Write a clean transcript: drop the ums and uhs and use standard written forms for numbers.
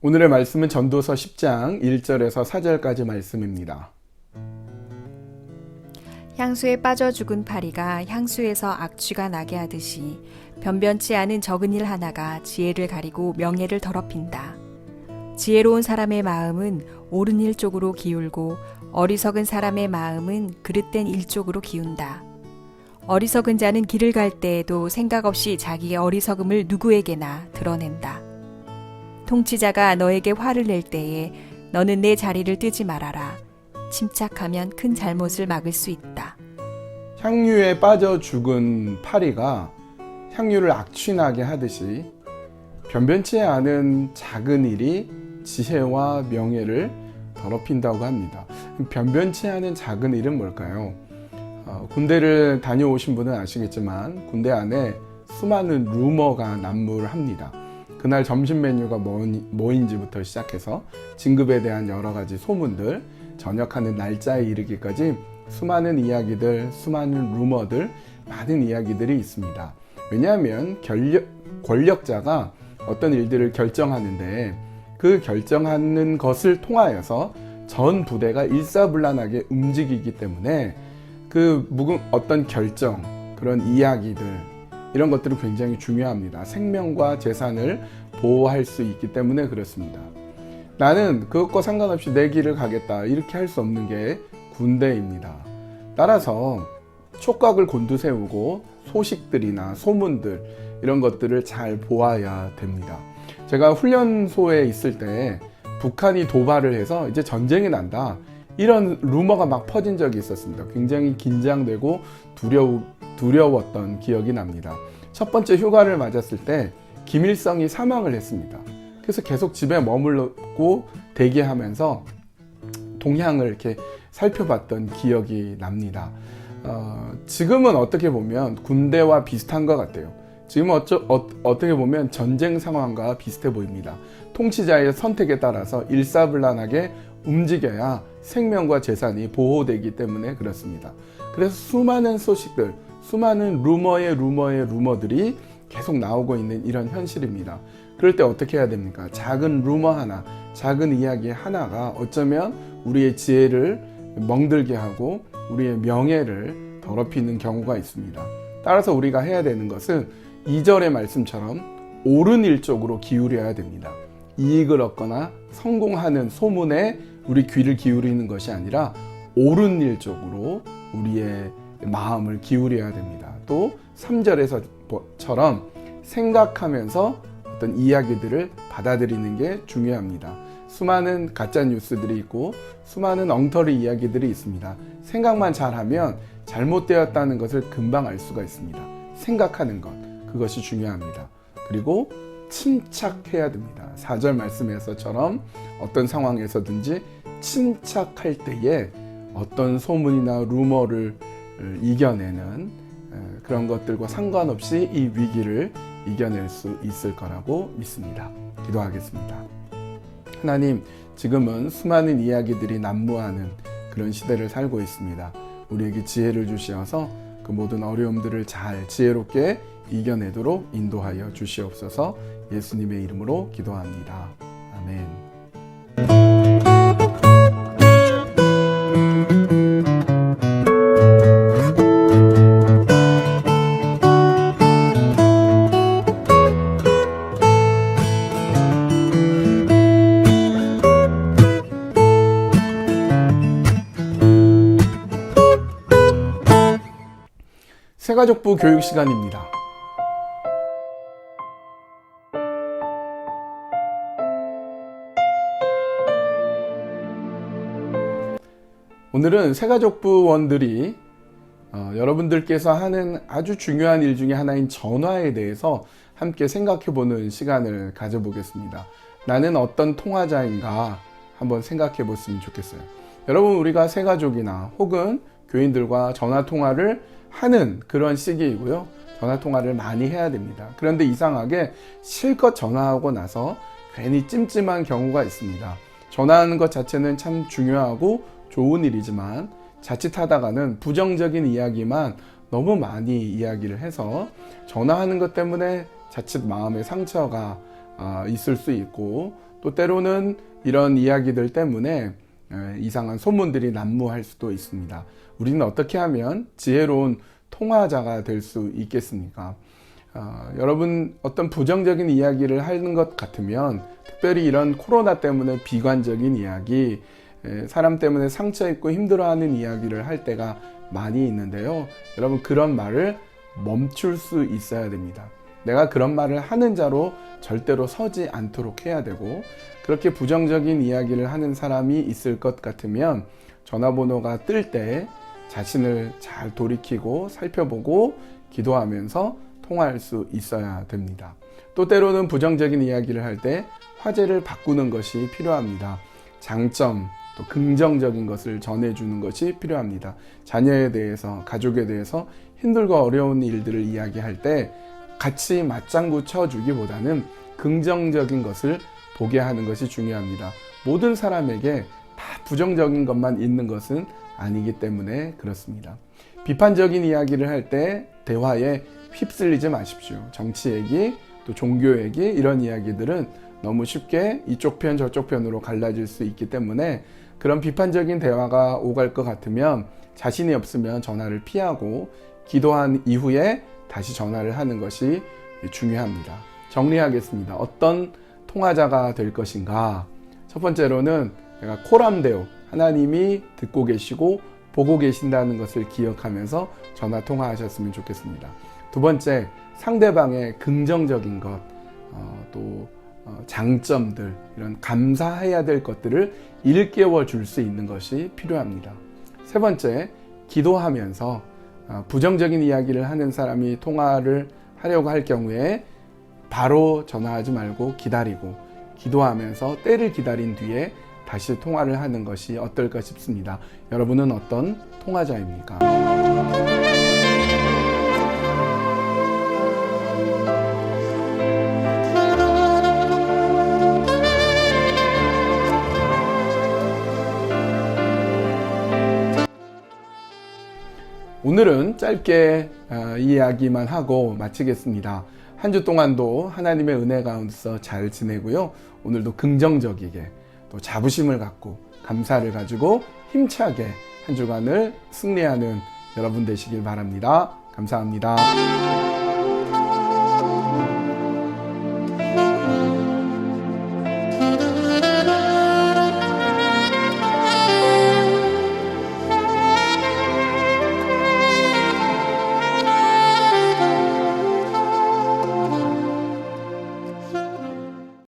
오늘의 말씀은 전도서 10장 1절에서 4절까지 말씀입니다. 향수에 빠져 죽은 파리가 향수에서 악취가 나게 하듯이 변변치 않은 적은 일 하나가 지혜를 가리고 명예를 더럽힌다. 지혜로운 사람의 마음은 옳은 일 쪽으로 기울고 어리석은 사람의 마음은 그릇된 일 쪽으로 기운다. 어리석은 자는 길을 갈 때에도 생각 없이 자기의 어리석음을 누구에게나 드러낸다. 통치자가 너에게 화를 낼 때에 너는 내 자리를 뜨지 말아라. 침착하면 큰 잘못을 막을 수 있다. 향유에 빠져 죽은 파리가 향유를 악취나게 하듯이 변변치 않은 작은 일이 지혜와 명예를 더럽힌다고 합니다. 변변치 않은 작은 일은 뭘까요? 군대를 다녀오신 분은 아시겠지만 군대 안에 수많은 루머가 난무합니다. 그날 점심 메뉴가 뭐인지부터 시작해서 진급에 대한 여러 가지 소문들, 전역하는 날짜에 이르기까지 수많은 이야기들, 수많은 루머들, 많은 이야기들이 있습니다. 왜냐하면 권력자가 어떤 일들을 결정하는데 그 결정하는 것을 통하여서 전 부대가 일사불란하게 움직이기 때문에 그 어떤 결정, 그런 이야기들, 이런 것들은 굉장히 중요합니다. 생명과 재산을 보호할 수 있기 때문에 그렇습니다. 나는 그것과 상관없이 내 길을 가겠다 이렇게 할 수 없는 게 군대입니다. 따라서 촉각을 곤두세우고 소식들이나 소문들 이런 것들을 잘 보아야 됩니다. 제가 훈련소에 있을 때 북한이 도발을 해서 이제 전쟁이 난다 이런 루머가 막 퍼진 적이 있었습니다. 굉장히 긴장되고 두려웠던 기억이 납니다. 첫 번째 휴가를 맞았을 때 김일성이 사망을 했습니다. 그래서 계속 집에 머물고 대기하면서 동향을 이렇게 살펴봤던 기억이 납니다. 지금은 어떻게 보면 군대와 비슷한 것 같아요. 지금은 어떻게 보면 전쟁 상황과 비슷해 보입니다. 통치자의 선택에 따라서 일사불란하게 움직여야 생명과 재산이 보호되기 때문에 그렇습니다. 그래서 수많은 소식들, 수많은 루머들이 계속 나오고 있는 이런 현실입니다. 그럴 때 어떻게 해야 됩니까? 작은 루머 하나, 작은 이야기 하나가 어쩌면 우리의 지혜를 멍들게 하고 우리의 명예를 더럽히는 경우가 있습니다. 따라서 우리가 해야 되는 것은 2절의 말씀처럼 옳은 일 쪽으로 기울여야 됩니다. 이익을 얻거나 성공하는 소문에 우리 귀를 기울이는 것이 아니라 옳은 일 쪽으로 우리의 마음을 기울여야 됩니다. 또 3절에서처럼 생각하면서 어떤 이야기들을 받아들이는 게 중요합니다. 수많은 가짜 뉴스들이 있고 수많은 엉터리 이야기들이 있습니다. 생각만 잘하면 잘못되었다는 것을 금방 알 수가 있습니다. 생각하는 것, 그것이 중요합니다. 그리고 침착해야 됩니다. 4절 말씀에서처럼 어떤 상황에서든지 침착할 때에 어떤 소문이나 루머를 이겨내는 그런 것들과 상관없이 이 위기를 이겨낼 수 있을 거라고 믿습니다. 기도하겠습니다. 하나님, 지금은 수많은 이야기들이 난무하는 그런 시대를 살고 있습니다. 우리에게 지혜를 주시어서 그 모든 어려움들을 잘 지혜롭게 이겨내도록 인도하여 주시옵소서. 예수님의 이름으로 기도합니다. 아멘. 새가족부 교육 시간입니다. 오늘은 새가족부원들이 여러분들께서 하는 아주 중요한 일 중에 하나인 전화에 대해서 함께 생각해보는 시간을 가져보겠습니다. 나는 어떤 통화자인가 한번 생각해봤으면 좋겠어요. 여러분, 우리가 새가족이나 혹은 교인들과 전화통화를 하는 그런 시기이고요. 전화통화를 많이 해야 됩니다. 그런데 이상하게 실컷 전화하고 나서 괜히 찜찜한 경우가 있습니다. 전화하는 것 자체는 참 중요하고 좋은 일이지만 자칫하다가는 부정적인 이야기만 너무 많이 이야기를 해서 전화하는 것 때문에 자칫 마음의 상처가 있을 수 있고, 또 때로는 이런 이야기들 때문에 이상한 소문들이 난무할 수도 있습니다. 우리는 어떻게 하면 지혜로운 통화자가 될 수 있겠습니까? 여러분, 어떤 부정적인 이야기를 하는 것 같으면, 특별히 이런 코로나 때문에 비관적인 이야기, 사람 때문에 상처 입고 힘들어하는 이야기를 할 때가 많이 있는데요. 여러분, 그런 말을 멈출 수 있어야 됩니다. 내가 그런 말을 하는 자로 절대로 서지 않도록 해야 되고, 그렇게 부정적인 이야기를 하는 사람이 있을 것 같으면 전화번호가 뜰 때 자신을 잘 돌이키고 살펴보고 기도하면서 통화할 수 있어야 됩니다. 또 때로는 부정적인 이야기를 할 때 화제를 바꾸는 것이 필요합니다. 장점, 또 긍정적인 것을 전해주는 것이 필요합니다. 자녀에 대해서, 가족에 대해서 힘들고 어려운 일들을 이야기할 때 같이 맞장구 쳐주기보다는 긍정적인 것을 보게 하는 것이 중요합니다. 모든 사람에게 다 부정적인 것만 있는 것은 아니기 때문에 그렇습니다. 비판적인 이야기를 할 때 대화에 휩쓸리지 마십시오. 정치 얘기, 또 종교 얘기, 이런 이야기들은 너무 쉽게 이쪽 편 저쪽 편으로 갈라질 수 있기 때문에 그런 비판적인 대화가 오갈 것 같으면 자신이 없으면 전화를 피하고 기도한 이후에 다시 전화를 하는 것이 중요합니다. 정리하겠습니다. 어떤 통화자가 될 것인가? 첫 번째로는 내가 코람데오, 하나님이 듣고 계시고 보고 계신다는 것을 기억하면서 전화 통화하셨으면 좋겠습니다. 두 번째, 상대방의 긍정적인 것, 또 장점들, 이런 감사해야 될 것들을 일깨워 줄 수 있는 것이 필요합니다. 세 번째, 기도하면서 부정적인 이야기를 하는 사람이 통화를 하려고 할 경우에 바로 전화하지 말고 기다리고 기도하면서 때를 기다린 뒤에 다시 통화를 하는 것이 어떨까 싶습니다. 여러분은 어떤 통화자입니까? 오늘은 짧게 이야기만 하고 마치겠습니다. 한 주 동안도 하나님의 은혜 가운데서 잘 지내고요. 오늘도 긍정적이게 또 자부심을 갖고 감사를 가지고 힘차게 한 주간을 승리하는 여러분 되시길 바랍니다. 감사합니다.